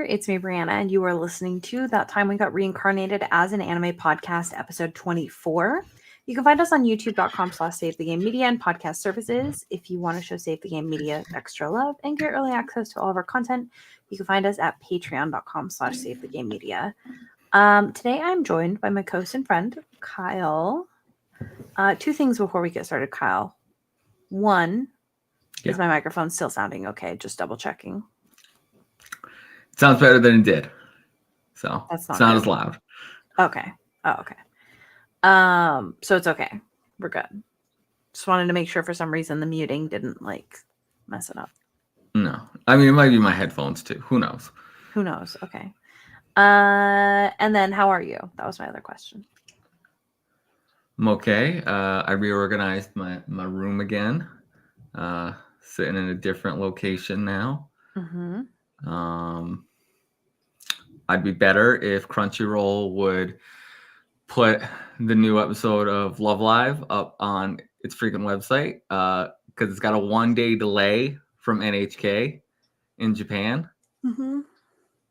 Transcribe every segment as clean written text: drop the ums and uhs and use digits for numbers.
It's me, Breanna, and you are listening to That Time We Got Reincarnated as an Anime Podcast, episode 24. You can find us on youtube.com/SaveTheGameMedia and podcast services. If you want to show Save the Game Media extra love and get early access to all of our content, you can find us at patreon.com/SaveTheGameMedia. Today I'm joined by my co-host and friend, Kyle. Two things before we get started, Kyle. One, is my microphone still sounding okay? Just double checking. Sounds better than it did. So That's it's not as loud. Okay. Oh, okay. So it's okay. We're good. Just wanted to make sure for some reason the muting didn't mess it up. No. I mean, it might be my headphones too. Who knows? Okay. And then how are you? That was my other question. I'm okay. I reorganized my room again. Sitting in a different location now. Mm-hmm. I'd be better if Crunchyroll would put the new episode of Love Live up on its freaking website, because it's got a 1-day delay from NHK in Japan. Mm-hmm.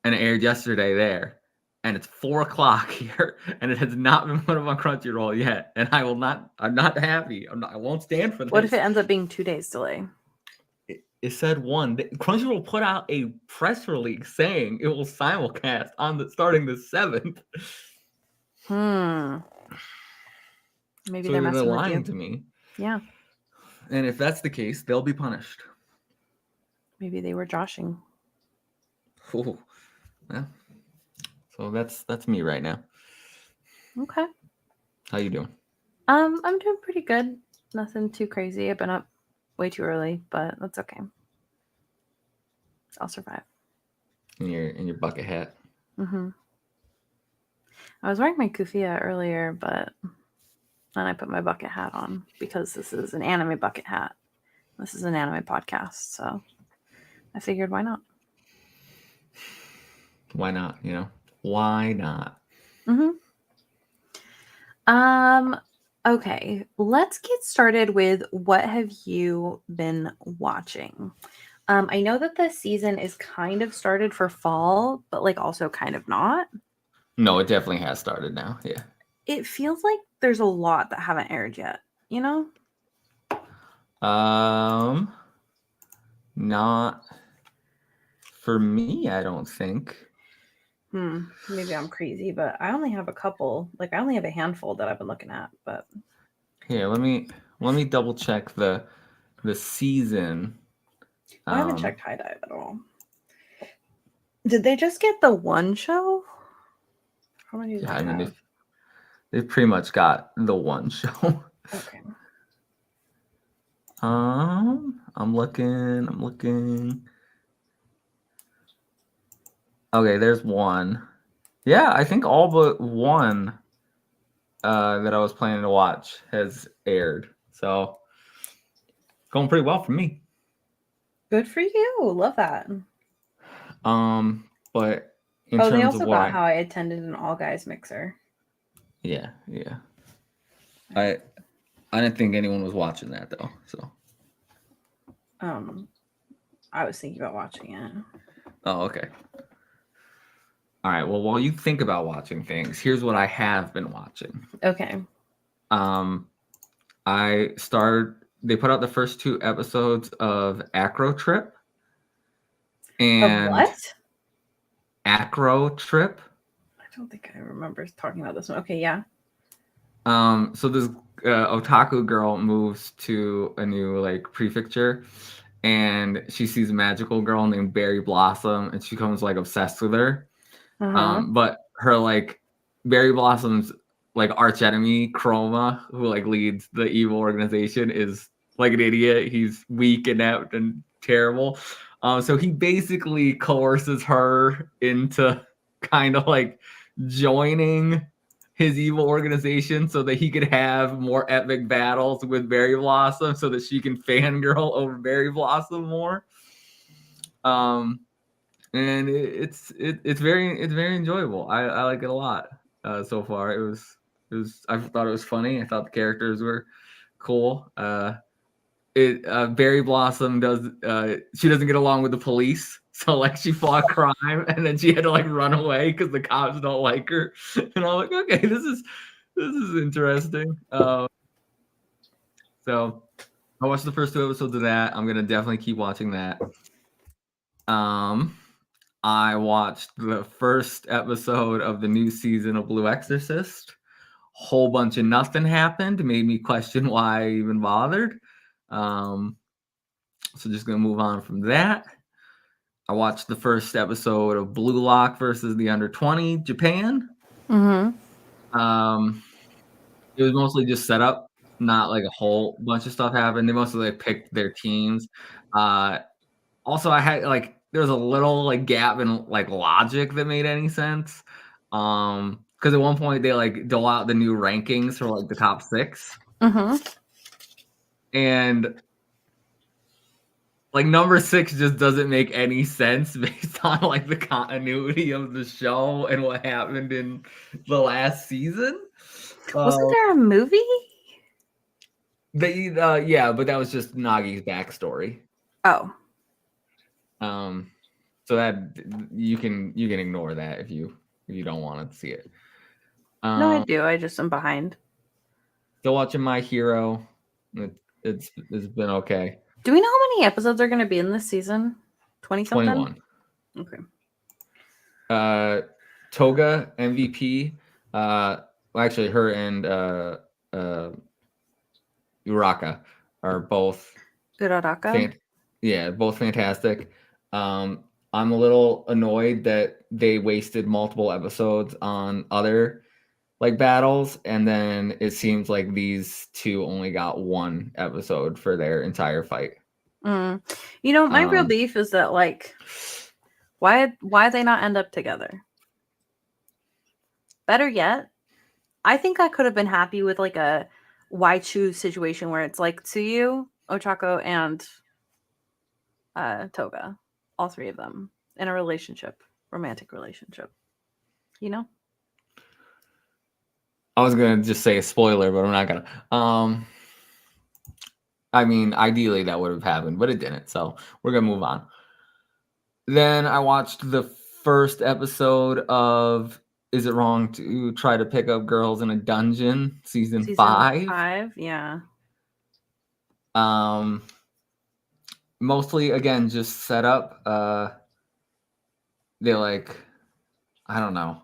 And it aired yesterday there. And it's 4:00 here, and it has not been put up on Crunchyroll yet. And I'm not happy. I won't stand for this. What if it ends up being 2 days delay? It said one. Crunchyroll put out a press release saying it will simulcast starting the 7th. Maybe So they're messing lying with you. to me. Yeah. And if that's the case, they'll be punished. Maybe they were joshing. Ooh. Yeah. So that's me right now. Okay. How you doing? I'm doing pretty good. Nothing too crazy. I've been up way too early, but that's okay. I'll survive. In your bucket hat. Mm-hmm. I was wearing my kufiya earlier, but then I put my bucket hat on because this is an anime bucket hat. This is an anime podcast, so I figured why not? Why not? Why not? Mm-hmm. Okay, let's get started with what have you been watching? I know that the season is kind of started for fall, but also kind of not. No, it definitely has started now. Yeah. It feels like there's a lot that haven't aired yet, Not for me, I don't think. Maybe I'm crazy, but I only have a couple. I only have a handful that I've been looking at, but here, let me double check the season. I haven't checked High Dive at all. Did they just get the one show? How many? Yeah, I mean they've pretty much got the one show. Okay. I'm looking. Okay, there's one. Yeah, I think all but one that I was planning to watch has aired. So going pretty well for me. Good for you. Love that. But in terms they also of got How I Attended an All Guys Mixer. Yeah. I didn't think anyone was watching that though. So I was thinking about watching it. Oh, okay. All right. Well, while you think about watching things, here's what I have been watching. Okay. They put out the first 2 episodes of Acro Trip. And of what? Acro Trip. I don't think I remember talking about this one. Okay, yeah. So this otaku girl moves to a new prefecture, and she sees a magical girl named Berry Blossom, and she becomes obsessed with her. But her Berry Blossom's arch enemy Chroma, who leads the evil organization, is an idiot. He's weak, inept, and terrible. So he basically coerces her into kind of joining his evil organization so that he could have more epic battles with Berry Blossom, so that she can fangirl over Berry Blossom more. And it's very enjoyable. I like it a lot so far. It was I thought it was funny. I thought the characters were cool. Berry Blossom she doesn't get along with the police, So like she fought crime and then she had to like run away because the cops don't like her. And I'm like, okay, this is interesting. So I watched the first 2 episodes of that. I'm gonna definitely keep watching that. I watched the first episode of the new season of Blue Exorcist. Whole bunch of nothing happened. Made me question why I even bothered. So just gonna move on from that. I watched the first episode of Blue Lock versus the Under 20 Japan. It was mostly just set up, not like a whole bunch of stuff happened. They mostly like picked their teams. Also, I had like there was a little like gap in like logic that made any sense. Because at one point they like dole out the new rankings for like the top 6, and like number 6 just doesn't make any sense based on like the continuity of the show and what happened in the last season. Wasn't there a movie? Yeah, but that was just Nagi's backstory. Oh. So that you can ignore that if you don't want to see it. No, I do. I just am behind. Still watching My Hero. It's been okay. Do we know how many episodes are going to be in this season? 20-something? 21. Okay. Toga MVP. Well, actually, her and Uraka are both Uraraka? both fantastic. I'm a little annoyed that they wasted multiple episodes on other like battles, and then it seems like these 2 only got 1 episode for their entire fight. You know, my real beef is that like, why they not end up together? Better yet, I think I could have been happy with like a why choose situation where it's like Tsuyu, Ochako, and Toga, all 3 of them in a relationship, romantic relationship. You know? I was gonna just say a spoiler, but I'm not gonna. I mean, ideally that would have happened, but it didn't. So we're gonna move on. Then I watched the first episode of Is It Wrong to Try to Pick Up Girls in a Dungeon, season 5. Yeah. Mostly again just set up. They like, I don't know.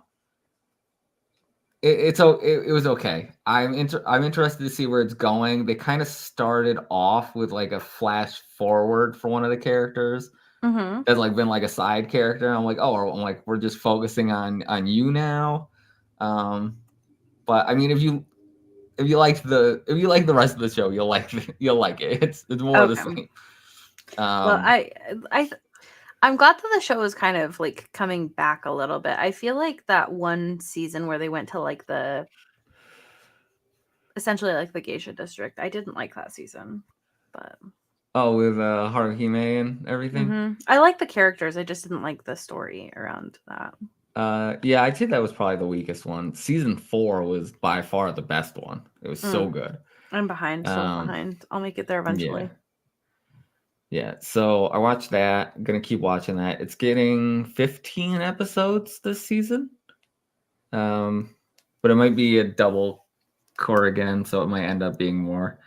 It was okay. I'm interested to see where it's going. They kind of started off with like a flash forward for one of the characters. That's like been like a side character. I'm like, we're just focusing on you now. But I mean, if you like the rest of the show, you'll like it. It's more of the same. Well, I'm glad that the show is kind of like coming back a little bit. I feel like that one season where they went to like essentially like the geisha district, I didn't like that season, but with Haruhime and everything. I like the characters. I just didn't like the story around that. Yeah, I'd say that was probably the weakest one. Season 4 was by far the best one. It was so good. I'm behind, still behind. I'll make it there eventually. Yeah, so I watched that. I'm gonna keep watching that. It's getting 15 episodes this season. But it might be a double core again, so it might end up being more.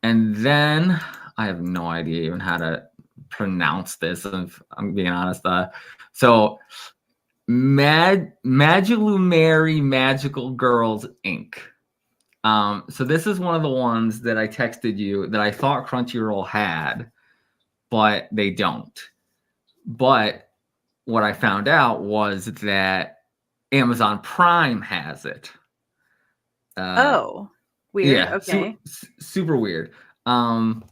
And then I have no idea even how to pronounce this, if I'm being honest. So Magilumary Magical Girls Inc. So this is one of the ones that I texted you that I thought Crunchyroll had, but they don't. But what I found out was that Amazon Prime has it. Weird. Yeah, okay. super weird. And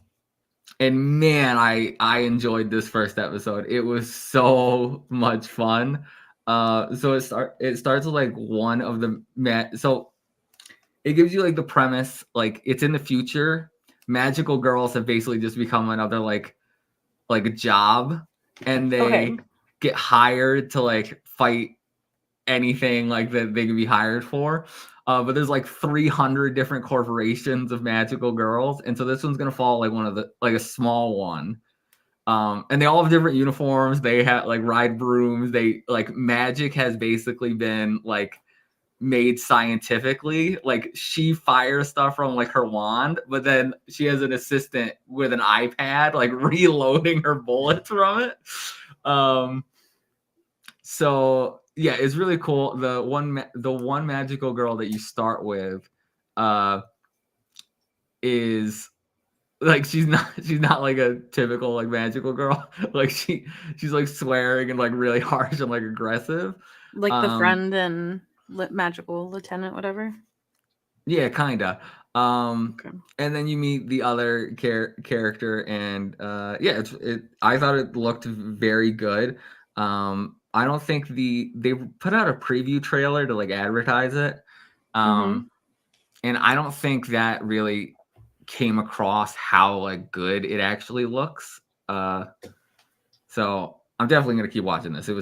man, I enjoyed this first episode. It was so much fun. So it starts with like one of the so it gives you like the premise, like it's in the future. Magical girls have basically just become another like a job, and they get hired to like fight anything like that they can be hired for. But there's like 300 different corporations of magical girls, and so this one's gonna fall like one of the like a small one. And they all have different uniforms. They have like ride brooms. They like magic has basically been like made scientifically. Like she fires stuff from like her wand, but then she has an assistant with an iPad like reloading her bullets from it. So yeah, it's really cool. The one magical girl that you start with is like she's not like a typical like magical girl. Like she's like swearing and like really harsh and like aggressive. Like the friend and magical lieutenant, whatever. Yeah, kinda. Okay. And then you meet the other character, and yeah, I thought it looked very good. I don't think they put out a preview trailer to like advertise it, Mm-hmm. and I don't think that really came across how like good it actually looks. So I'm definitely gonna keep watching this. Okay.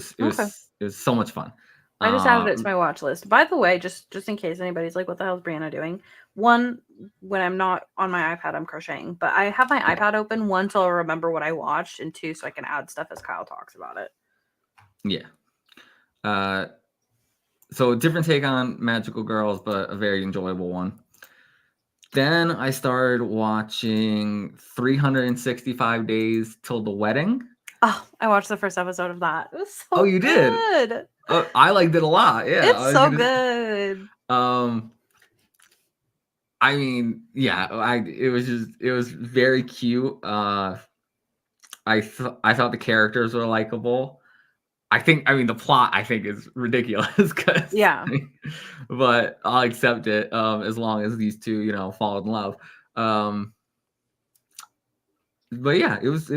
It was so much fun. I just added it to my watch list. By the way, just in case anybody's like, what the hell is Breanna doing? One, when I'm not on my iPad, I'm crocheting. But I have my iPad open, one, so I'll remember what I watched, and two, so I can add stuff as Kyle talks about it. Yeah. So different take on magical girls, but a very enjoyable one. Then I started watching 365 Days Till the Wedding. Oh, I watched the first episode of that. It was so Oh, you good. did? I liked it a lot. Yeah, It's so good. I mean, yeah, it was very cute. I thought the characters were likable. I mean the plot I think is ridiculous Yeah. but I'll accept it as long as these two, you know, fall in love. But yeah, it was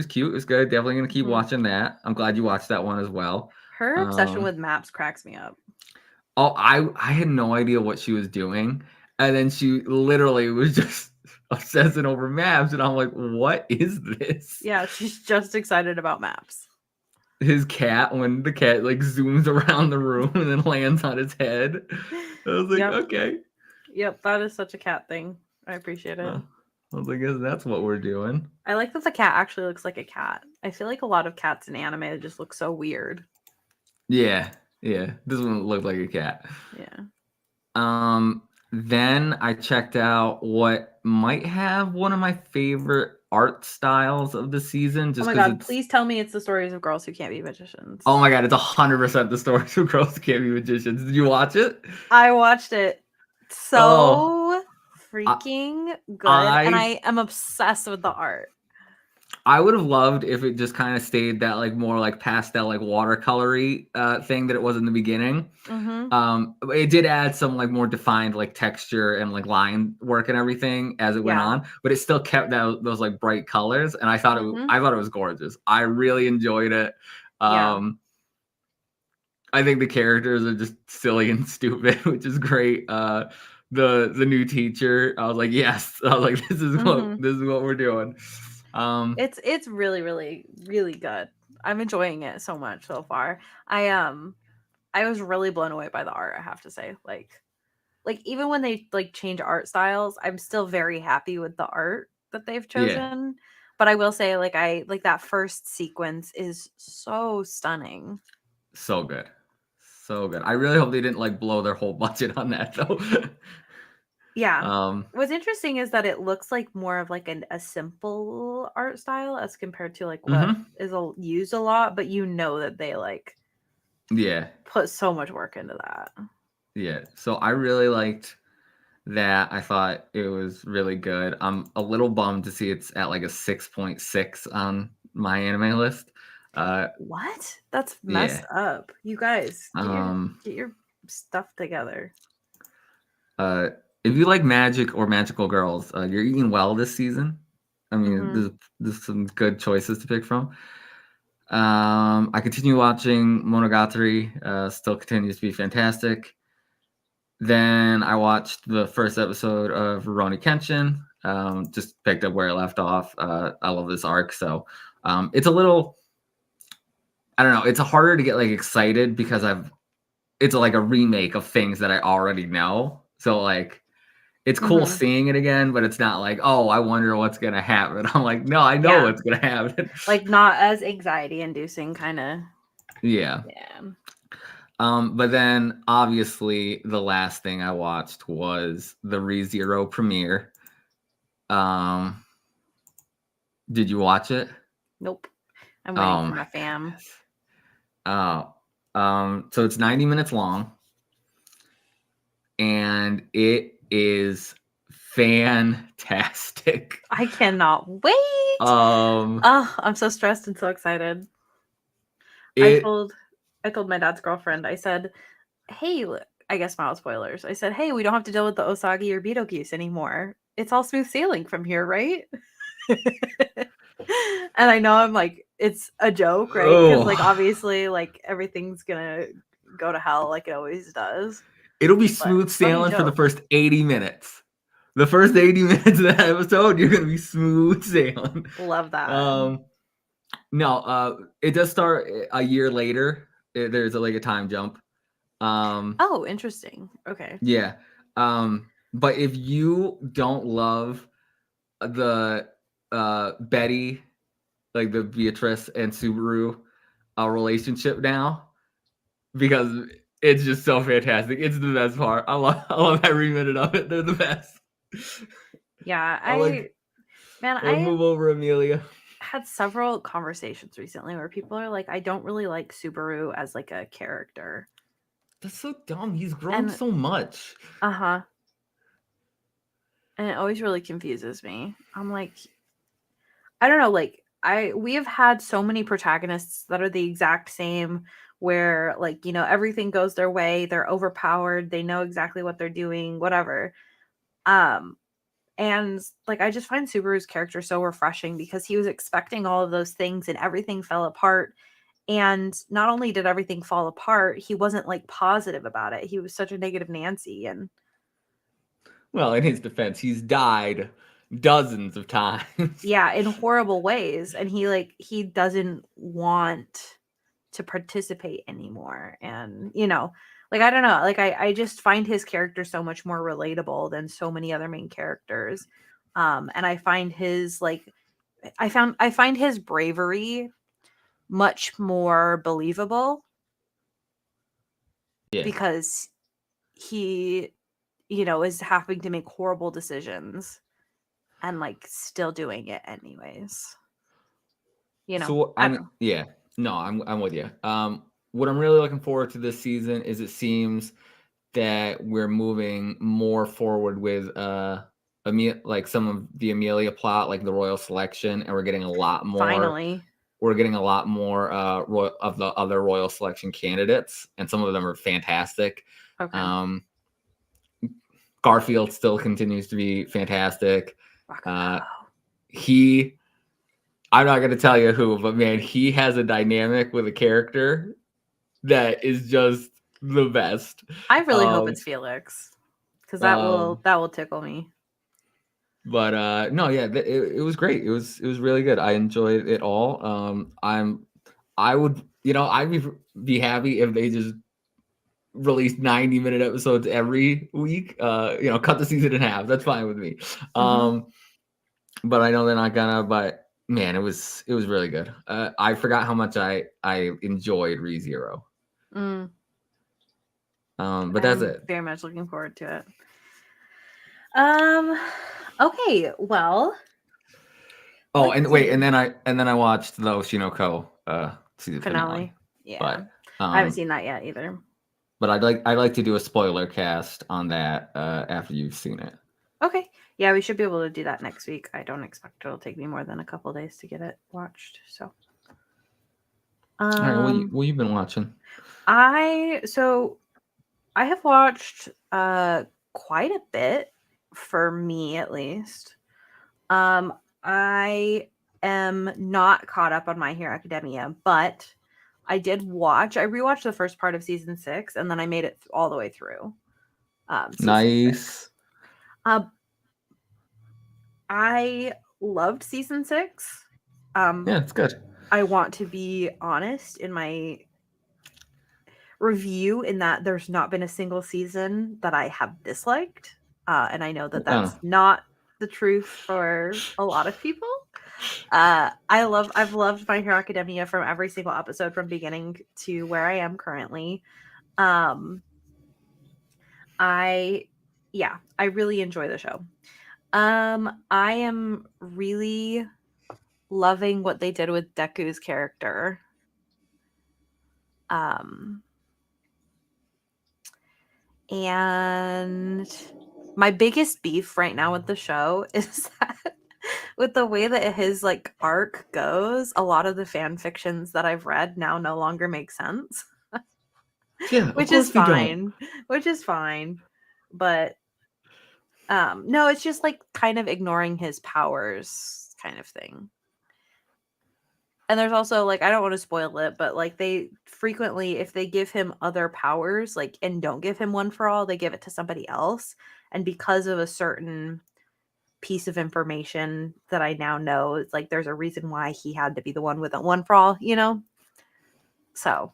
cute. It was good. Definitely gonna keep watching that. I'm glad you watched that one as well. Her obsession with maps cracks me up. Oh, I had no idea what she was doing, and then she literally was just obsessing over maps, and I'm like, what is this? Yeah, she's just excited about maps. His cat, when the cat like zooms around the room and then lands on his head, I was like, okay. Yep, that is such a cat thing. I appreciate it. I was like, I guess that's what we're doing. I like that the cat actually looks like a cat. I feel like a lot of cats in anime just look so weird. Yeah. This one looked like a cat. Yeah. Then I checked out what might have one of my favorite art styles of the season. Just oh my god, please tell me it's the stories of girls who can't be magicians. Oh my god, it's 100% the stories of girls who can't be magicians. Did you watch it? I watched it. So freaking good. And I am obsessed with the art. I would have loved if it just kind of stayed that like more like pastel, like watercolory thing that it was in the beginning. It did add some like more defined like texture and like line work and everything as it went on, but it still kept those like bright colors. And I thought it was gorgeous. I really enjoyed it. I think the characters are just silly and stupid, which is great. The new teacher, I was like, yes. I was like, this is what we're doing. It's really, really, really good. I'm enjoying it so much so far. I was really blown away by the art, I have to say. Like even when they like change art styles, I'm still very happy with the art that they've chosen. Yeah. But I will say, like, that first sequence is so stunning. So good. So good. I really hope they didn't like blow their whole budget on that though. Yeah. What's interesting is that it looks like more of like a simple art style as compared to like what is used a lot, but you know that they like put so much work into that. Yeah. So I really liked that. I thought it was really good. I'm a little bummed to see it's at like a 6.6 on my anime list. What? That's messed up. You guys, get your stuff together. If you like magic or magical girls, you're eating well this season. I mean, there's some good choices to pick from. I continue watching Monogatari. Still continues to be fantastic. Then I watched the first episode of Rurouni Kenshin. Just picked up where I left off. I love this arc, so it's a little. I don't know. It's harder to get like excited because it's like a remake of things that I already know. So like, it's cool Mm-hmm. seeing it again, but it's not like, oh, I wonder what's gonna happen. I'm like, no, I know Yeah. what's gonna happen. Like not as anxiety inducing kind of. Yeah. Yeah. But then obviously the last thing I watched was the ReZero premiere. Um, did you watch it? Nope. I'm waiting Oh for my my fam. goodness. So it's 90 minutes long, and it is fantastic. I cannot wait. Um, Oh, I'm so stressed and so excited. I it told I told my dad's girlfriend, I said, hey, I guess mild spoilers. I said, hey, we don't have to deal with the Osagi or Beetlejuice anymore. It's all smooth sailing from here, right? And I know I'm like, it's a joke, right? Because like oh, obviously, like everything's gonna go to hell like it always does. it'll be But smooth funny sailing for the joke. first 80 minutes. The first 80 minutes of that episode, you're gonna be smooth sailing. Love that. No, it does start a year later. There's like a time jump. Oh, interesting. Okay. Yeah. But if you don't love the Betty, like the Beatrice and Subaru relationship now, because it's just so fantastic. It's the best part. I love every minute of it. They're the best. Yeah, I like I move over Amelia. had several conversations recently where people are like, I don't really like Subaru as like a character. That's so dumb. He's grown And so much. uh-huh. And it always really confuses me. I'm like, I don't know, like we have had so many protagonists that are the exact same where like, everything goes their way, they're overpowered, they know exactly what they're doing, whatever. Um and like I just find Subaru's character so refreshing because he was expecting all of those things and everything fell apart. And not only did everything fall apart, he wasn't like positive about it. He was such a negative Nancy. And Well, in his defense, he's died dozens of times. yeah, in horrible ways. And he doesn't want to participate anymore. And like I don't know, like I just find his character so much more relatable than so many other main characters. And I find his like I find his bravery much more believable Yeah. because he is having to make horrible decisions and like still doing it anyways. So I I don't mean, know. yeah, no, I'm with you. What I'm really looking forward to this season is it seems that we're moving more forward with like some of the Amelia plot, like the royal selection, and we're getting a lot more. Finally. We're getting a lot more of the other royal selection candidates, and some of them are fantastic. Okay. Um, Garfield still continues to be fantastic. Bakugo. He I'm not going to tell you who, but man, he has a dynamic with a character that is just the best. I really hope Um, it's Felix because um, that will tickle me. but no, yeah, it was great. It was really good. I enjoyed it all. I would, I'd be happy if they just released 90-minute episodes every week. Cut the season in half. That's fine with me. Mm-hmm. But I know they're not gonna. But man, it was really good. I forgot how much I enjoyed ReZero. Mm, But that's I'm it. very much looking forward to it. Um. Okay. Well. Oh, Let's and wait, see. and then I watched the Oshinoko season finale. Finale. Yeah. But I haven't seen that yet either. but I'd like to do a spoiler cast on that after you've seen it. Okay. Yeah, we should be able to do that next week. I don't expect it'll take me more than a couple days to get it watched. So. All right, what you been watching? I have watched quite a bit for me at least. I am not caught up on My Hero Academia, but I rewatched the first part of season 6 and then I made it all the way through. Season 6. Nice. I loved season 6. Yeah, it's good. I want to be honest in my review in that there's not been a single season that I have disliked. And I know that that's not the truth for a lot of people. I've loved My Hero Academia from every single episode from beginning to where I am currently. I really enjoy the show. I am really loving what they did with Deku's character. And my biggest beef right now with the show is that with the way that his like arc goes, a lot of the fan fictions that I've read now no longer make sense. Yeah, which of is course they fine. Which is fine. But no, it's just like kind of ignoring his powers kind of thing. And there's also like I don't want to spoil it, but like they frequently if they give him other powers like and don't give him one for all, they give it to somebody else. And because of a certain piece of information that I now know, it's like there's a reason why he had to be the one with a one for all, you know? So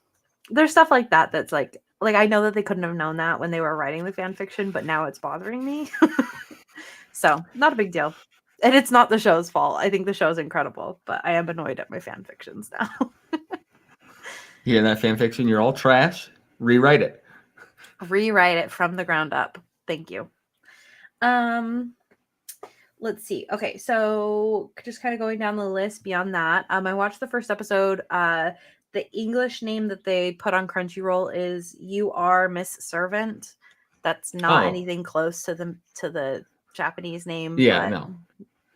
there's stuff like that that's like I know that they couldn't have known that when they were writing the fan fiction, but now it's bothering me. So not a big deal. And it's not the show's fault. I think the show's incredible, but I am annoyed at my fan fictions now. You hear that fan fiction? You're all trash. Rewrite it. Rewrite it from the ground up. Thank you. Let's see. Okay, so just kind of going down the list beyond that. I watched the first episode. The English name that they put on Crunchyroll is You Are Miss Servant. That's not anything close to the Japanese name. Yeah, but no.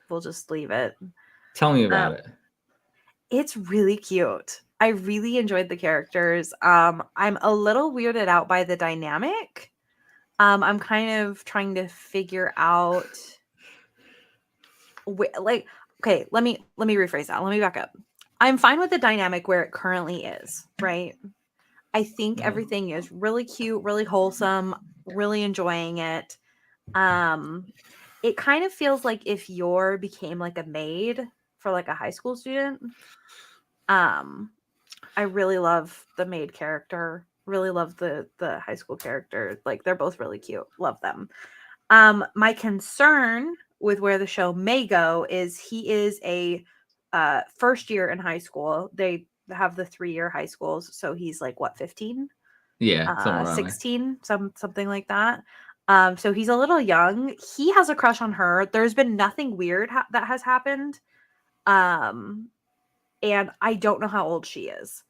We'll just leave it. Tell me about it. It's really cute. I really enjoyed the characters. I'm a little weirded out by the dynamic. I'm kind of trying to figure out okay, let me rephrase that. Let me back up. I'm fine with the dynamic where it currently is, right? I think everything is really cute, really wholesome, really enjoying it. It kind of feels like if Yor became like a maid for like a high school student. I really love the maid character. Really love the high school character. Like they're both really cute. Love them. My concern with where the show may go is he is a first year in high school. They have the 3-year high schools, so he's like what 15? Yeah, somewhere around 16, something like that. So he's a little young. He has a crush on her. There's been nothing weird that has happened. And I don't know how old she is.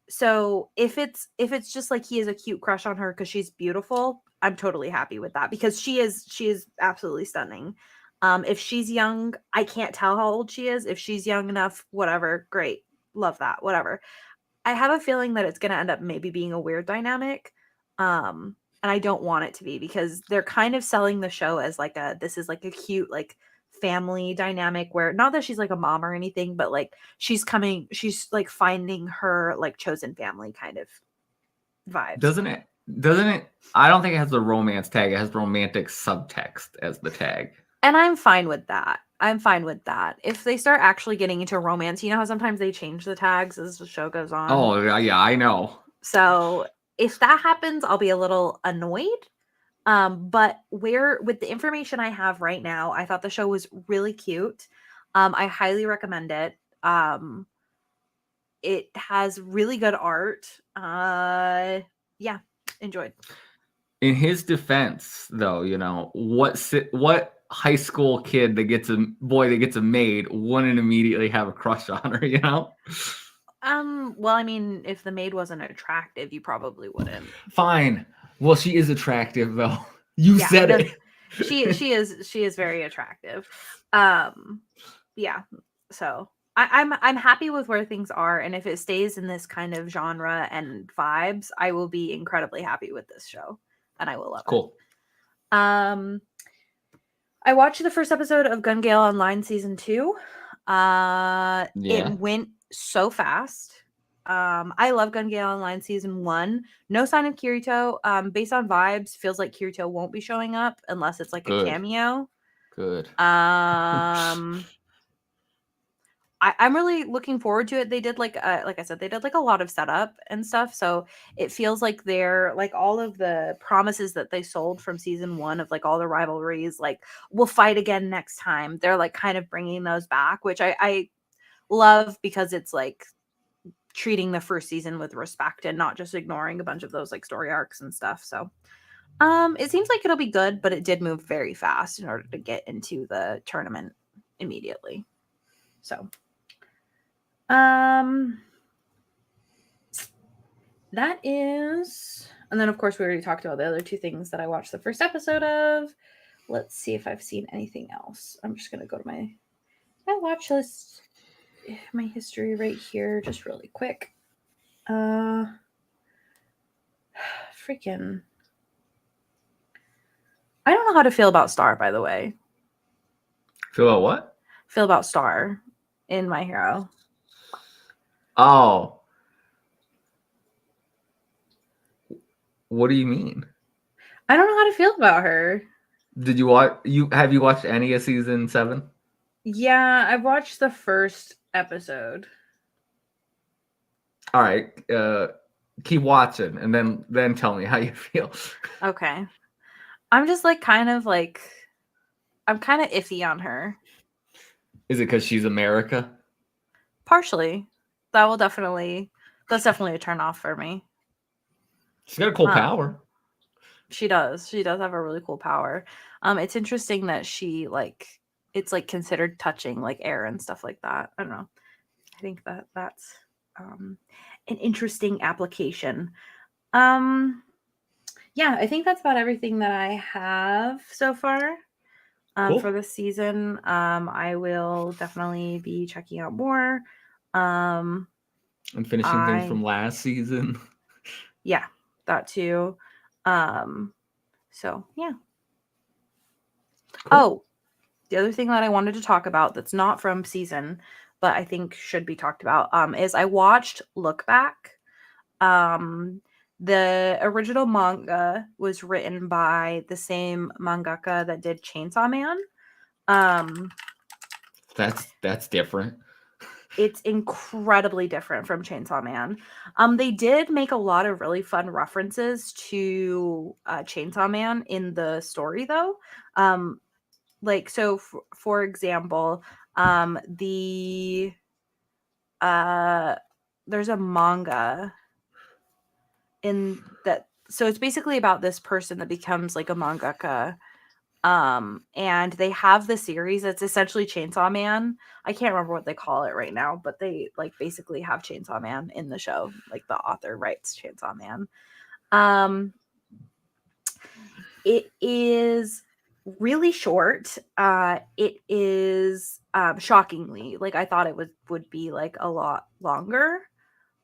So if it's just like he has a cute crush on her because she's beautiful, I'm totally happy with that because she is absolutely stunning. If she's young, I can't tell how old she is. If she's young enough, whatever, great, love that, whatever. I have a feeling that it's going to end up maybe being a weird dynamic, and I don't want it to be because they're kind of selling the show as like this is like a cute like family dynamic where not that she's like a mom or anything, but like she's like finding her like chosen family kind of vibes. Doesn't it? I don't think it has the romance tag. It has romantic subtext as the tag. And I'm fine with that. If they start actually getting into romance, you know how sometimes they change the tags as the show goes on. Oh, yeah, I know. So if that happens, I'll be a little annoyed. But with the information I have right now, I thought the show was really cute. I highly recommend it. It has really good art. Yeah, enjoyed. In his defense, though, you know, what high school kid that gets a maid wouldn't immediately have a crush on her, you know? Well, I mean, if the maid wasn't attractive, you probably wouldn't. Fine. Well, she is attractive though. You said it. She is very attractive. Yeah. So I'm happy with where things are, and if it stays in this kind of genre and vibes, I will be incredibly happy with this show, and I will love it. Cool. I watched the first episode of Gun Gale Online season 2. It went so fast. I love Gun Gale Online season 1. No sign of Kirito. Based on vibes, feels like Kirito won't be showing up unless it's like a cameo. Good. I'm really looking forward to it. They did like I said, they did like a lot of setup and stuff. So it feels like they're like all of the promises that they sold from season 1 of like all the rivalries, like we'll fight again next time. They're like kind of bringing those back, which I love because it's like treating the first season with respect and not just ignoring a bunch of those like story arcs and stuff. So it seems like it'll be good, but it did move very fast in order to get into the tournament immediately. So that is, and then of course we already talked about the other 2 things that I watched the first episode of. Let's see if I've seen anything else. I'm just gonna go to my watch list, my history right here, just really quick. Freaking, I don't know how to feel about Star, by the way. Feel about what? Feel about Star in My Hero. Oh. What do you mean? I don't know how to feel about her. Did you watch? Have you watched any of season 7? Yeah, I watched the first episode. All right, keep watching, and then tell me how you feel. Okay, I'm just like kind of like, I'm kind of iffy on her. Is it because she's America? Partially, that's definitely a turn off for me. She's got a cool power. She does have a really cool power. It's interesting that she like, it's like considered touching like air and stuff like that. I don't know. I think that's an interesting application. Yeah, I think that's about everything that I have so far Cool. for this season. I will definitely be checking out more. And finishing things from last season. Yeah, that too. So yeah. Cool. Oh, the other thing that I wanted to talk about that's not from season, but I think should be talked about, is I watched Look Back. The original manga was written by the same mangaka that did Chainsaw Man. That's different. It's incredibly different from Chainsaw Man. They did make a lot of really fun references to Chainsaw Man in the story, though. Like, so for example, there's a manga in that, so it's basically about this person that becomes like a mangaka, and they have the series that's essentially Chainsaw Man. I can't remember what they call it right now, but they like basically have Chainsaw Man in the show, like the author writes Chainsaw Man. It is really short. It is shockingly, like I thought it would be like a lot longer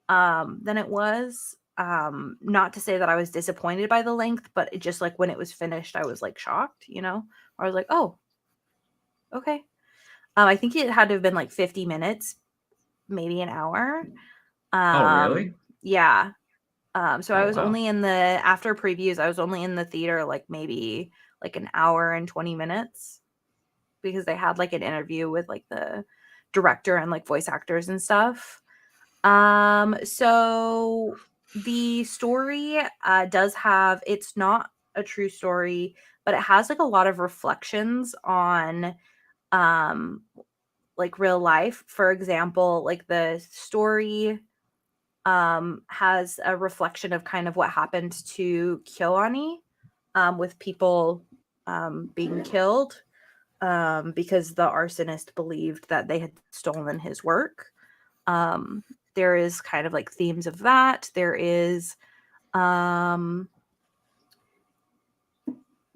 than it was. Not to say that I was disappointed by the length, but it just like when it was finished, I was like shocked, you know? I was like, oh, okay. I think it had to have been like 50 minutes, maybe an hour. Oh, really? Yeah. So I was wow. only in the, after previews, I was only in the theater like maybe like an hour and 20 minutes because they had like an interview with like the director and like voice actors and stuff. So the story does have, it's not a true story, but it has like a lot of reflections on like real life. For example, like the story has a reflection of kind of what happened to Kyoani, with people being killed because the arsonist believed that they had stolen his work. There is kind of like themes of that. There is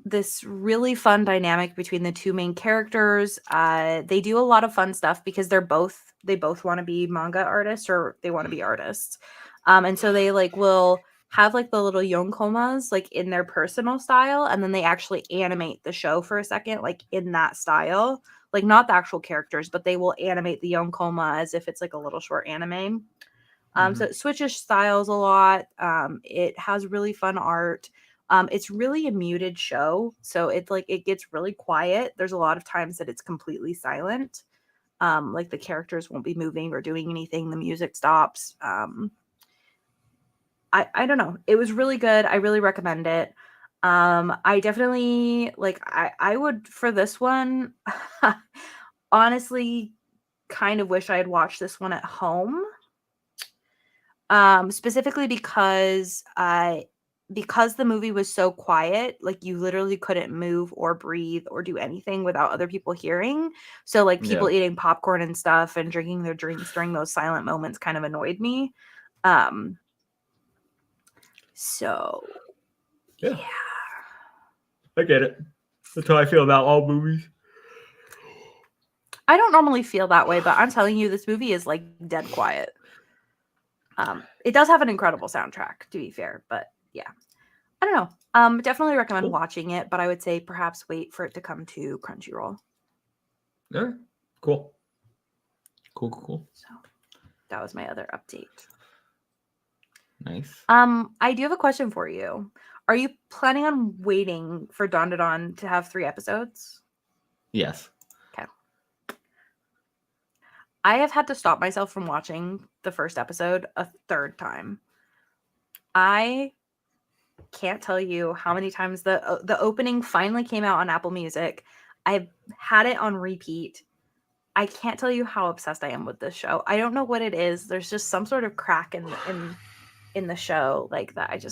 this really fun dynamic between the 2 main characters. They do a lot of fun stuff because they both want to be manga artists, or they want to be artists. And so they like will have like the little yonkomas like in their personal style, and then they actually animate the show for a second like in that style, like not the actual characters, but they will animate the yonkoma as if it's like a little short anime. So it switches styles a lot. It has really fun art. It's really a muted show, so it's like it gets really quiet. There's a lot of times that it's completely silent. Like the characters won't be moving or doing anything. The music stops. I don't know. It was really good. I really recommend it. I definitely like I would for this one honestly kind of wish I had watched this one at home. Specifically because the movie was so quiet, like you literally couldn't move or breathe or do anything without other people hearing. So like people eating popcorn and stuff and drinking their drinks during those silent moments kind of annoyed me. So Yeah. I get it. That's how I feel about all movies. I don't normally feel that way, but I'm telling you, this movie is like dead quiet. It does have an incredible soundtrack, to be fair, but yeah, I don't know. Definitely recommend watching it, but I would say perhaps wait for it to come to Crunchyroll. All right, cool. So that was my other update. Nice. I do have a question for you. Are you planning on waiting for Dawn to Dawn to have 3 episodes? Yes. Okay. I have had to stop myself from watching the first episode a 3rd time. I can't tell you how many times the opening finally came out on Apple Music. I've had it on repeat. I can't tell you how obsessed I am with this show. I don't know what it is. There's just some sort of crack in the show like that.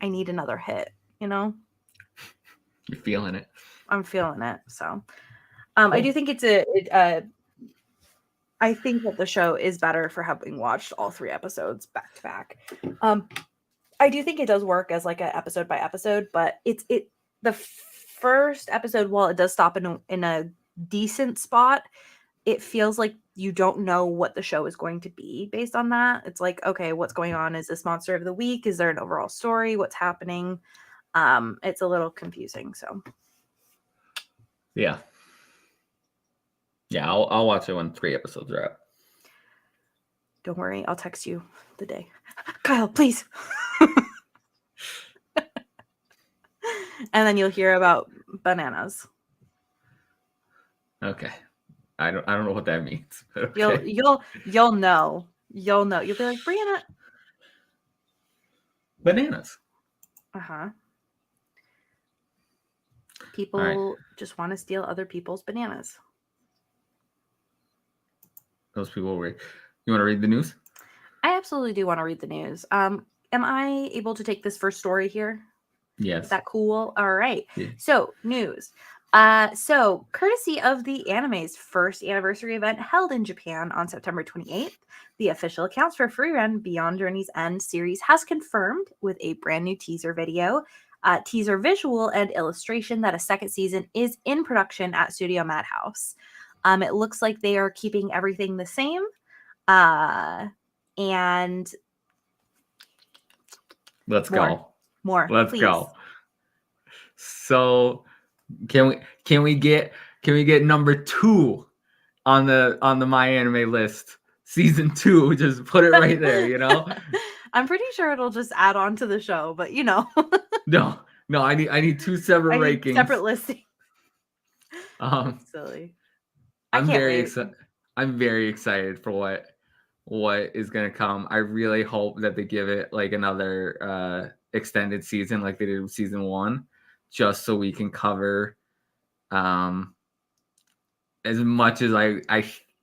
I need another hit, you know? You're feeling it. I'm feeling it. So, Cool. I do think I think that the show is better for having watched all 3 episodes back to back. I do think it does work as like an episode by episode, but the first episode, while it does stop in a decent spot, it feels like you don't know what the show is going to be based on that. It's like, okay, what's going on? Is this monster of the week? Is there an overall story? What's happening? It's a little confusing. So yeah, I'll watch it when 3 episodes are out. Don't worry, I'll text you the day. Kyle, please. And then you'll hear about bananas. Okay. I don't know what that means. Okay. You'll know. You'll know. You'll be like, Breanna. Bananas. Uh-huh. People just want to steal other people's bananas. Those people were. You want to read the news? I absolutely do want to read the news. Am I able to take this first story here? Yes. Is that cool? All right. Yeah. So, news. So, courtesy of the anime's first anniversary event held in Japan on September 28th, the official accounts for Frieren Beyond Journey's End series has confirmed with a brand new teaser video, teaser visual, and illustration that a second season is in production at Studio Madhouse. It looks like they are keeping everything the same. And let's go. More. Let's please. go. So can we get number 2 on the My Anime list? Season 2, just put it right there, you know? I'm pretty sure it'll just add on to the show, but you know. No, I need 2 separate rankings. Separate listing. That's silly. I'm very excited for what is gonna come. I really hope that they give it like another extended season like they did with season 1, just so we can cover as much as I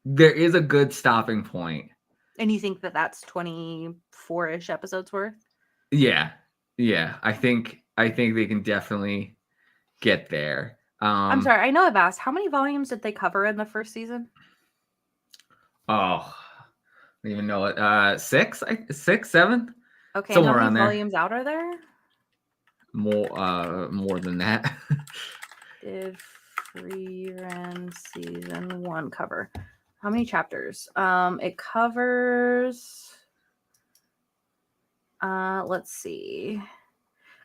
there is a good stopping point. And you think that that's 24-ish episodes worth? Yeah. I think they can definitely get there. I'm sorry, I know I've asked. How many volumes did they cover in the first season? Oh, I don't even know it. 6, 7. Okay, somewhere how around many there. volumes out are there? More than that. Did Frieren season 1 cover? How many chapters? It covers. Let's see.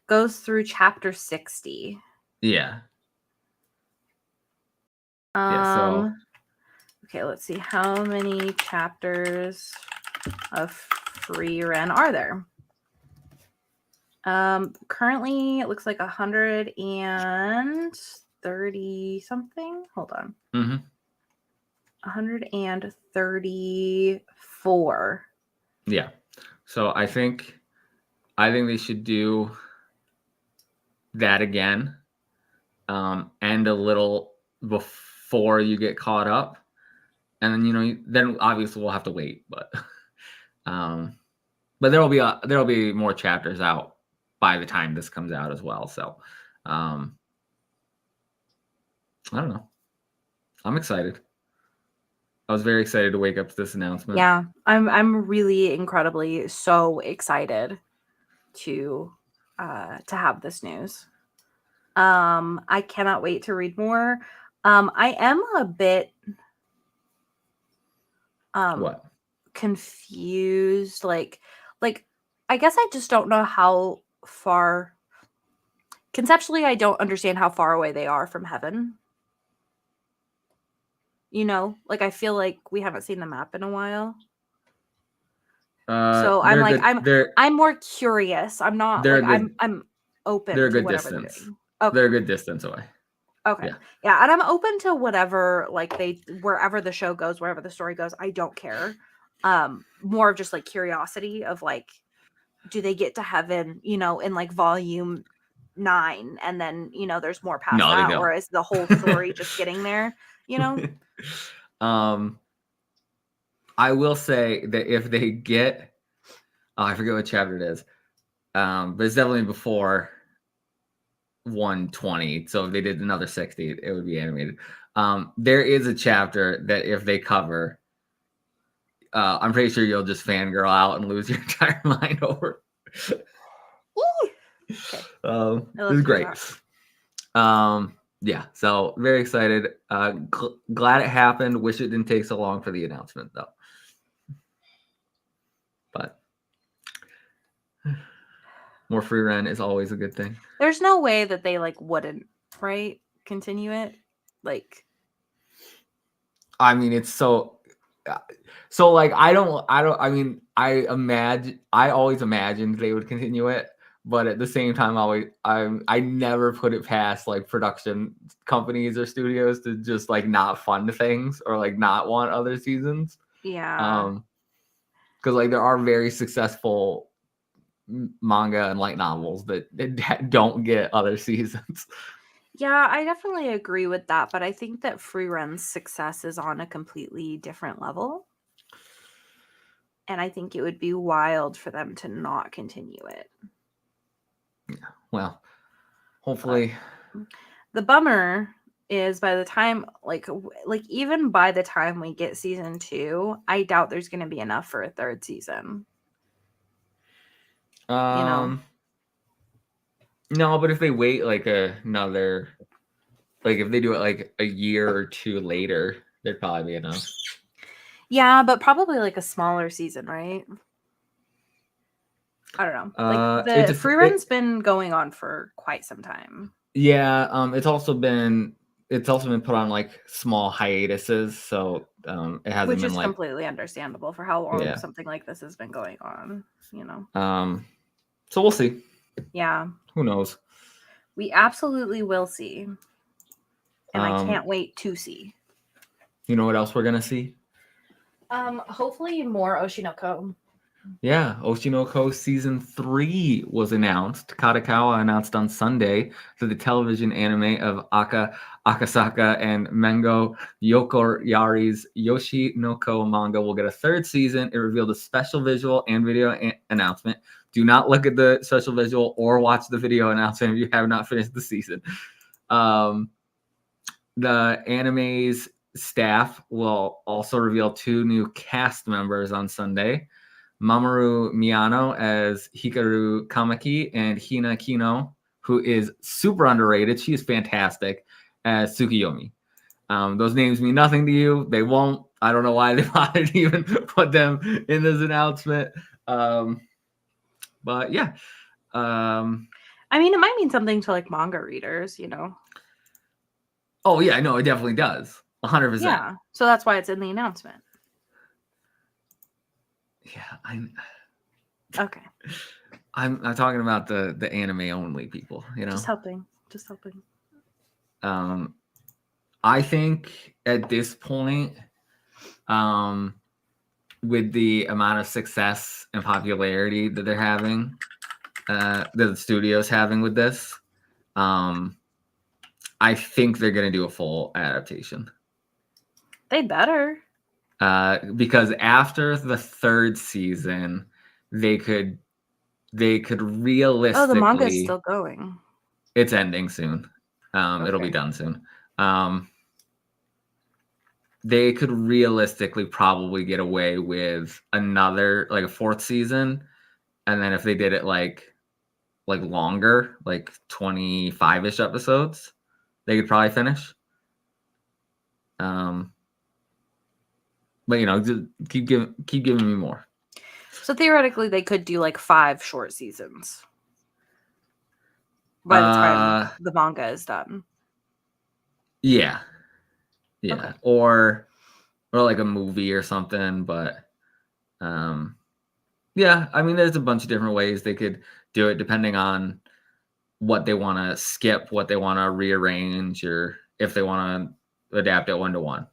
Goes through chapter 60. Yeah. So okay, let's see. How many chapters of Frieren are there? Currently it looks like 130 something. Hold on. 134. Yeah. So I think they should do that again, and a little before you get caught up, and then then obviously we'll have to wait, but there'll be more chapters out by the time this comes out as well. So I don't know. I'm excited. I was very excited to wake up to this announcement. Yeah, I'm really incredibly so excited to have this news. I cannot wait to read more. I am a bit What? confused. Like I guess I just don't know how far. Conceptually, I don't understand how far away they are from heaven. Like I feel like we haven't seen the map in a while. So I'm like I'm more curious. I'm not like I'm open they're a to good whatever distance. they're doing. Okay. They're a good distance away. Okay. Yeah, and I'm open to whatever, like wherever the show goes, wherever the story goes, I don't care. More of just like curiosity of like, do they get to heaven, in like volume 9, and then there's more past No, they that, don't. or is the whole story just getting there? I will say that if they get, I forget what chapter it is, but it's definitely before 120. So if they did another 60, it would be animated. There is a chapter that if they cover, I'm pretty sure you'll just fangirl out and lose your entire mind over. Okay. It's great. Yeah, so very excited. Glad it happened. Wish it didn't take so long for the announcement, though. But more Frieren is always a good thing. There's no way that they like wouldn't, right? Continue it, like. I mean, it's so like I mean, I always imagined they would continue it, but at the same time, I never put it past like production companies or studios to just like not fund things or like not want other seasons. Yeah. Because like there are very successful manga and light novels that don't get other seasons. Yeah, I definitely agree with that, but I think that Freeren's success is on a completely different level. And I think it would be wild for them to not continue it. Yeah. Well, hopefully. But the bummer is by the time like even by the time we get season 2, I doubt there's going to be enough for a third season. No, but if they wait like another, like if they do it like a year or 2 later, there'd probably be enough. Yeah, but probably like a smaller season, right? I don't know. Like the Freeren's been going on for quite some time. Yeah, it's also been put on like small hiatuses, so it hasn't Which been is like completely understandable for how long something like this has been going on, So we'll see. Yeah. Who knows? We absolutely will see. And I can't wait to see. You know what else we're gonna see? Hopefully more Oshi no Ko. Yeah, Oshi no Ko season 3 was announced. Kadokawa announced on Sunday that the television anime of Akasaka and Mengo Yokoyari's Yoshi no Ko manga will get a 3rd season. It revealed a special visual and video announcement. Do not look at the special visual or watch the video announcement if you have not finished the season. The anime's staff will also reveal 2 new cast members on Sunday. Mamoru Miyano as Hikaru Kamaki and Hina Kino, who is super underrated. She is fantastic as Tsukiyomi. Those names mean nothing to you. They won't. I don't know why they bothered to even put them in this announcement. But yeah. I mean, it might mean something to like manga readers, Oh yeah, no, it definitely does. 100%. Yeah. So that's why it's in the announcement. Yeah, okay. I'm talking about the anime only people, Just helping. I think at this point with the amount of success and popularity that they're having, that the studio's having with this, I think they're going to do a full adaptation. They better. Because after the third season, they could realistically. Oh, the manga is still going. It's ending soon. It'll be Okay. done soon. They could realistically probably get away with another, like a fourth season, and then if they did it like longer, like 25-ish episodes, they could probably finish. But you know, just keep giving me more. So theoretically, they could do like 5 short seasons by the time the manga is done. Yeah. Okay. Or like a movie or something. But yeah, I mean, there's a bunch of different ways they could do it depending on what they want to skip, what they want to rearrange, or if they want to adapt it 1-to-1.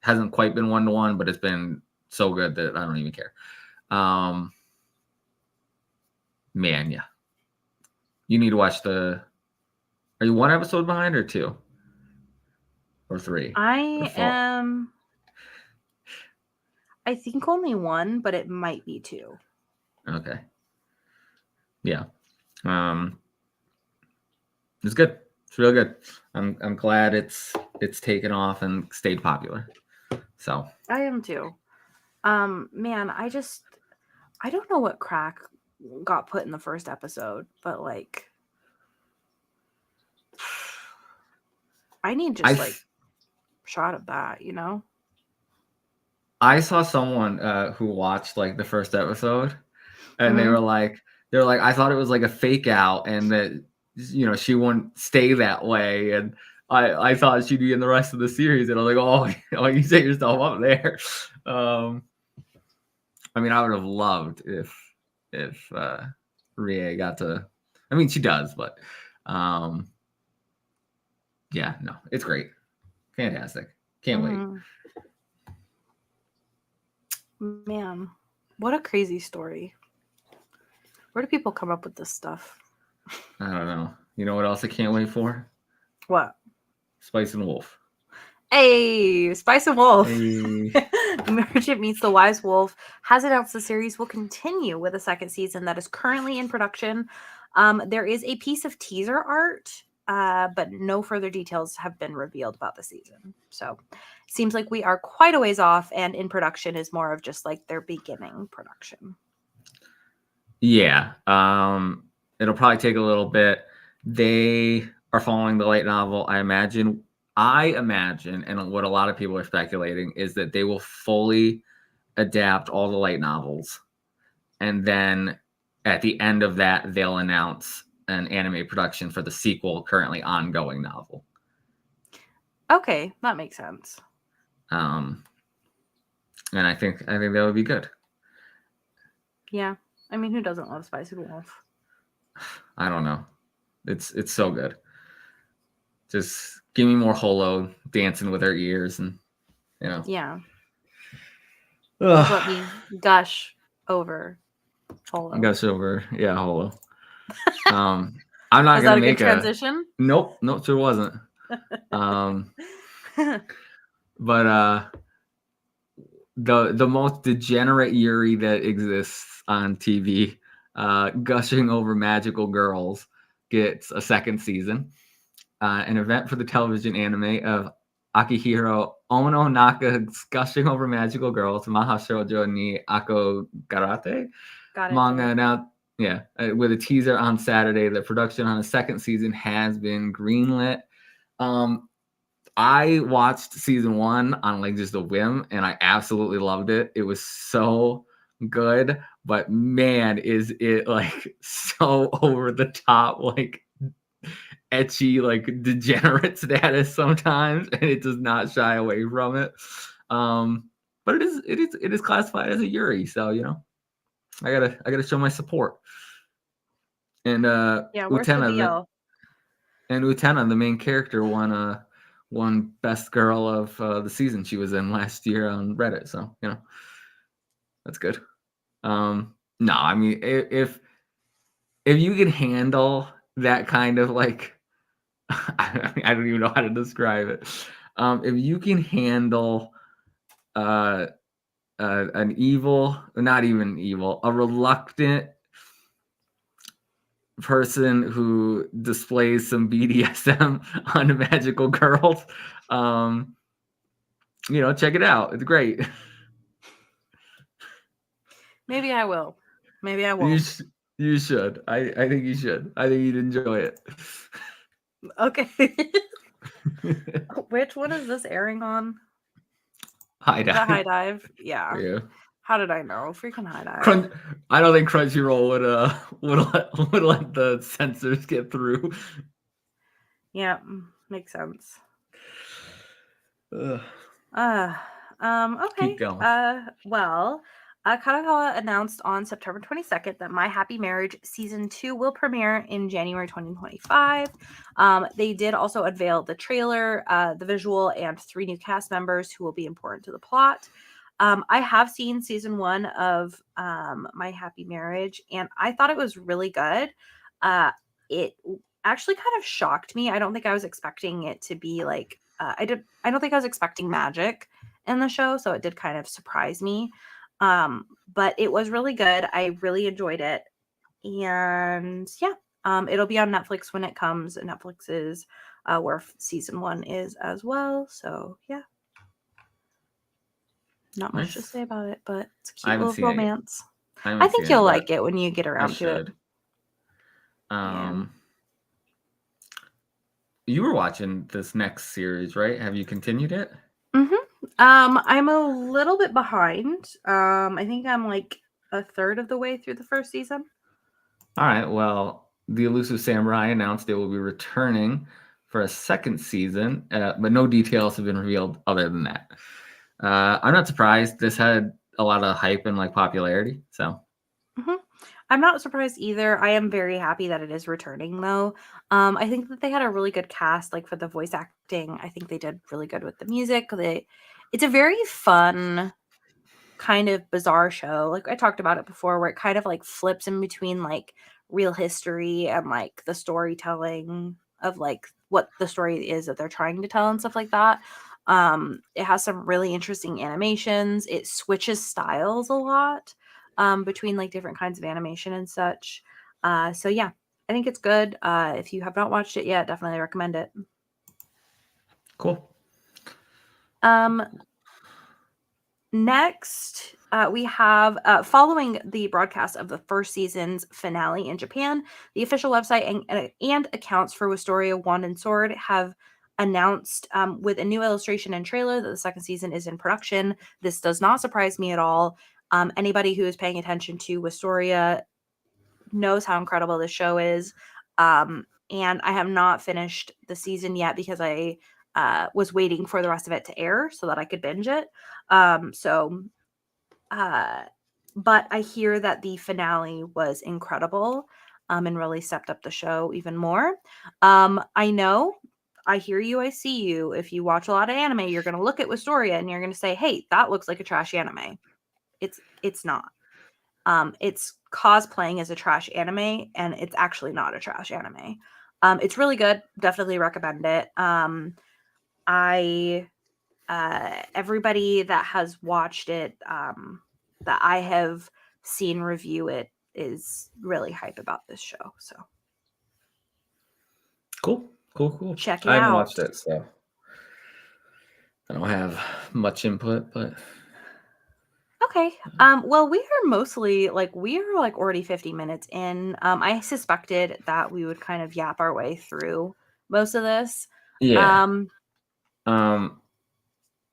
Hasn't quite been 1-to-1, but it's been so good that I don't even care. Man, yeah. You need to watch Are you 1 episode behind or 2? Or 3? I am. I think only 1, but it might be 2. Okay. Yeah. It's good. It's real good. I'm glad it's taken off and stayed popular. So I am too. Man, I don't know what crack got put in the first episode, but like I need just like shot of that, you know? I saw someone who watched like the first episode, and they were like, I thought it was like a fake out, and that, you know, she wouldn't stay that way, and I thought she'd be in the rest of the series, and I was like, oh, you set yourself up there. I mean, I would have loved if Rie got to. I mean, she does, but yeah, no, it's great, fantastic, can't wait. Man, what a crazy story. Where do people come up with this stuff? I don't know. You know what else I can't wait for? What? Spice and Wolf. Hey, Spice and Wolf. Hey. Merchant Meets the Wise Wolf has announced the series will continue with a second season that is currently in production. There is a piece of teaser art, but no further details have been revealed about the season. So it seems like we are quite a ways off, and in production is more of just like their beginning production. Yeah. It'll probably take a little bit. They are following the light novel. I imagine, and what a lot of people are speculating is that they will fully adapt all the light novels. And then at the end of that, they'll announce an anime production for the sequel, currently ongoing novel. Okay, that makes sense. And I think that would be good. Yeah. I mean, who doesn't love Spice and Wolf? I don't know. It's so good. Just give me more Holo dancing with her ears, and you know. Yeah. Let me gush over Holo. Gush over, yeah, Holo. I'm not gonna make a transition. Nope, sure wasn't. But the most degenerate Yuri that exists on TV, gushing over magical girls, gets a second season. An event for the television anime of Akihiro Ono Naka's gushing over magical girls, Mahashoujo ni Ako Garate manga now. Yeah, with a teaser on Saturday. The production on a second season has been greenlit. I watched season 1 on like just a whim, and I absolutely loved it. It was so good, but man, is it like so over the top, like ecchi, like degenerate status sometimes, and it does not shy away from it. But it is classified as a Yuri, so you know, I gotta show my support. And where's the deal? And Utena, the main character, won won best girl of the season she was in last year on Reddit. So that's good. No, I mean if you can handle that kind of like, I don't even know how to describe it. If you can handle an evil, not even evil, a reluctant person who displays some BDSM on magical girls, check it out. It's great. Maybe I will. Maybe I You, won't. you should. I think you should. I think you'd enjoy it. Okay. Which one is this airing on? High Is that Dive. High Dive? Yeah. Yeah. How did I know? Freaking High Dive. I don't think Crunchyroll would let the censors get through. Yeah, makes sense. Ugh. Okay. Keep going. Well, Kadokawa announced on September 22nd that My Happy Marriage Season 2 will premiere in January 2025. They did also unveil the trailer, the visual, and 3 new cast members who will be important to the plot. I have seen Season 1 of My Happy Marriage, and I thought it was really good. It actually kind of shocked me. I don't think I was expecting it to be like I don't think I was expecting magic in the show, so it did kind of surprise me. But it was really good. I really enjoyed it. And yeah, it'll be on Netflix when it comes. Netflix is where season 1 is as well. So yeah. Not much to Nice. say about it, but it's a I cute haven't little seen it yet. romance. I I haven't think seen it, you'll but like it when you get I around to it. should. Yeah. You were watching this next series, right? Have you continued it? I'm a little bit behind. I think I'm like a third of the way through the first season. All right. Well, the Elusive Samurai announced it will be returning for a second season, but no details have been revealed other than that. I'm not surprised. This had a lot of hype and like popularity. So I'm not surprised either. I am very happy that it is returning though. I think that they had a really good cast, like for the voice acting. I think they did really good with the music. It's a very fun, kind of bizarre show. Like I talked about it before, where it kind of like flips in between like real history and like the storytelling of like what the story is that they're trying to tell and stuff like that. It has some really interesting animations. It switches styles a lot between like different kinds of animation and such. So yeah, I think it's good. If you have not watched it yet, definitely recommend it. cool. Next, we have following the broadcast of the first season's finale in Japan, the official website and accounts for Wisteria Wand and Sword have announced with a new illustration and trailer that the second season is in production. This does not surprise me at all. Anybody who is paying attention to Wisteria knows how incredible this show is. And I have not finished the season yet because I was waiting for the rest of it to air so that I could binge it. But I hear that the finale was incredible and really stepped up the show even more. I know, I hear you, I see you. If you watch a lot of anime, you're going to look at Wisteria and you're going to say, hey, that looks like a trashy anime. It's not. It's cosplaying as a trash anime, and it's actually not a trash anime. It's really good. Definitely recommend it. Everybody that has watched it, that I have seen review it, is really hype about this show. So Cool. check it I haven't out. watched it, so I don't have much input, but Okay. Well, we are already 50 minutes in. I suspected that we would kind of yap our way through most of this. yeah.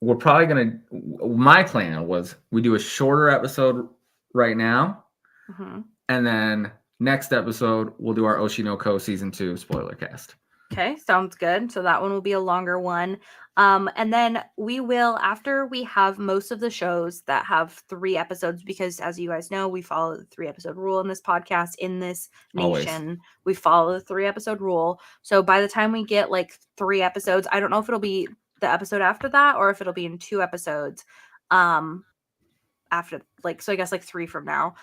We're probably gonna. My plan was we do a shorter episode right now, Mhm. and then next episode we'll do our Oshi no Ko season 2 spoiler cast. Okay, sounds good. So that one will be a longer one. And then we will, after we have most of the shows that have 3 episodes, because as you guys know, we follow the 3-episode rule in this podcast, in this Always. nation. We follow the 3-episode rule. So by the time we get like 3 episodes, I don't know if it'll be the episode after that or if it'll be in 2 episodes. After like, so I guess like 3 from now.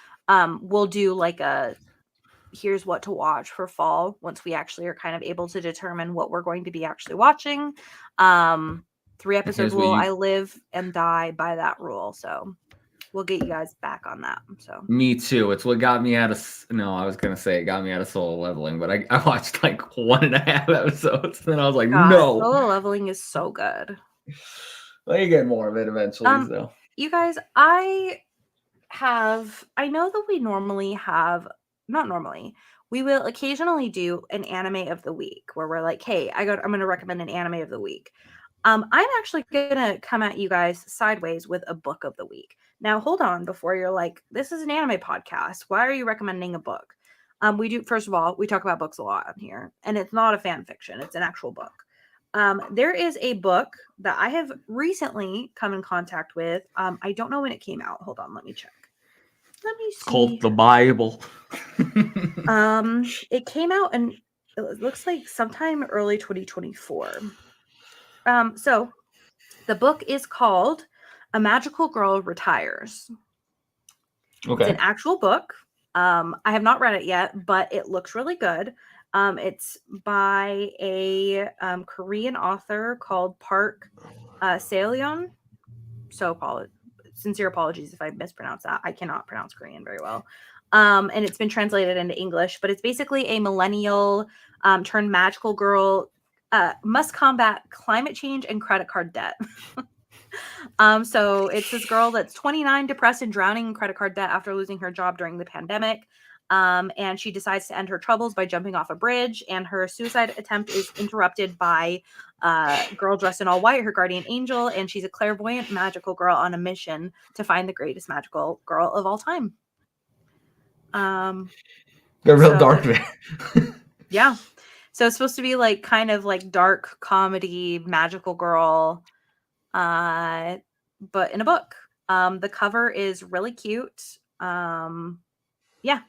We'll do like a here's what to watch for fall once we actually are kind of able to determine what we're going to be actually watching. 3-episode rule. I live and die by that rule. So we'll get you guys back on that. So me too. It's what got me out of I was gonna say it got me out of Solo Leveling, but I watched like 1.5 episodes, and I was like, no. Solo Leveling is so good. Well, you get more of it eventually. So you guys, I know that we normally have, not normally, we will occasionally do an anime of the week where we're like, hey, I'm going to recommend an anime of the week. I'm actually going to come at you guys sideways with a book of the week. Now, hold on before you're like, this is an anime podcast. Why are you recommending a book? We do, first of all, we talk about books a lot on here, and it's not a fan fiction. It's an actual book. There is a book that I have recently come in contact with. I don't know when it came out. Hold on, let me check. Let me see. It's called the Bible. It came out and it looks like sometime early 2024. So the book is called A Magical Girl Retires. Okay. It's an actual book. I have not read it yet, but it looks really good. It's by a Korean author called Park Saleon. So sincere apologies if I mispronounce that. I cannot pronounce Korean very well. And it's been translated into English, but it's basically a millennial turned magical girl must combat climate change and credit card debt. So it's this girl that's 29, depressed and drowning in credit card debt after losing her job during the pandemic. And she decides to end her troubles by jumping off a bridge, and her suicide attempt is interrupted by a girl dressed in all white, her guardian angel, and she's a clairvoyant magical girl on a mission to find the greatest magical girl of all time. They're real dark there. Yeah. So it's supposed to be like kind of like dark comedy, magical girl, but in a book. The cover is really cute. Yeah,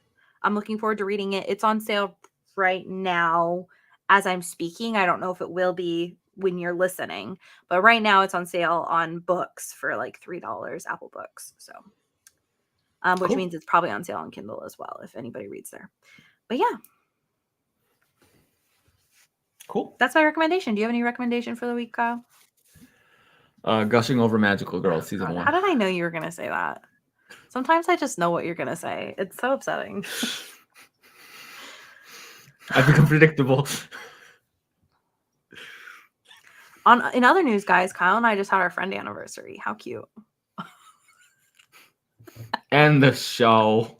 I'm looking forward to reading it. It's on sale right now as I'm speaking. I don't know if it will be when you're listening, but right now it's on sale on books for like $3, Apple Books. So, which means it's probably on sale on Kindle as well if anybody reads there. But yeah. Cool. That's my recommendation. Do you have any recommendation for the week, Kyle? Gushing Over Magical Girls season 1. How did I know you were going to say that? Sometimes I just know what you're going to say. It's so upsetting. I've become predictable. In other news, guys, Kyle and I just had our friend anniversary. How cute. And the show.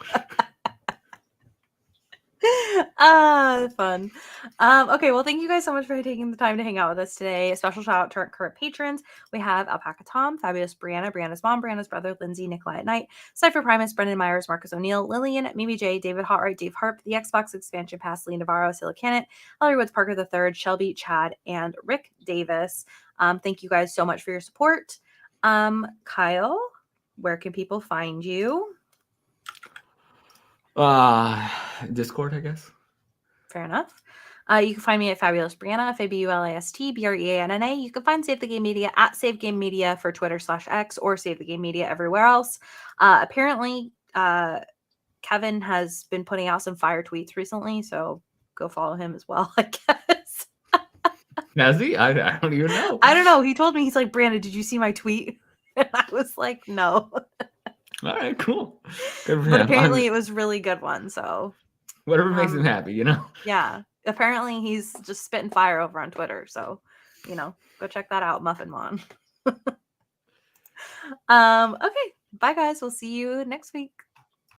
Fun. Okay, well, thank you guys so much for taking the time to hang out with us today. A special shout out to our current patrons. We have Alpaca Tom, Fabulous Breanna, Brianna's mom, Brianna's brother, Lindsay, Nikolai at Night, Cypher Primus, Brendan Myers, Marcus O'Neill, Lillian, Mimi J, David Hotright, Dave Harp, the Xbox Expansion Pass, Lee Navarro, Silicanet, Ellery Woods Parker III, Shelby, Chad, and Rick Davis. Thank you guys so much for your support. Kyle, where can people find you? Discord, I guess. Fair enough. You can find me at Fabulous Breanna, FABULAST BREANNA. You can find Save the Game Media at Save Game Media for Twitter/X or Save the Game Media everywhere else. Apparently, Kevin has been putting out some fire tweets recently, so go follow him as well, I guess. Has he? I don't even know. I don't know. He told me, he's like, Breanna, did you see my tweet? And I was like, no. All right, cool. Good for but him. apparently it was a really good one, so. Whatever makes him happy, you know? Yeah. Apparently he's just spitting fire over on Twitter, so, go check that out, Muffinmon. Okay. Bye, guys. We'll see you next week.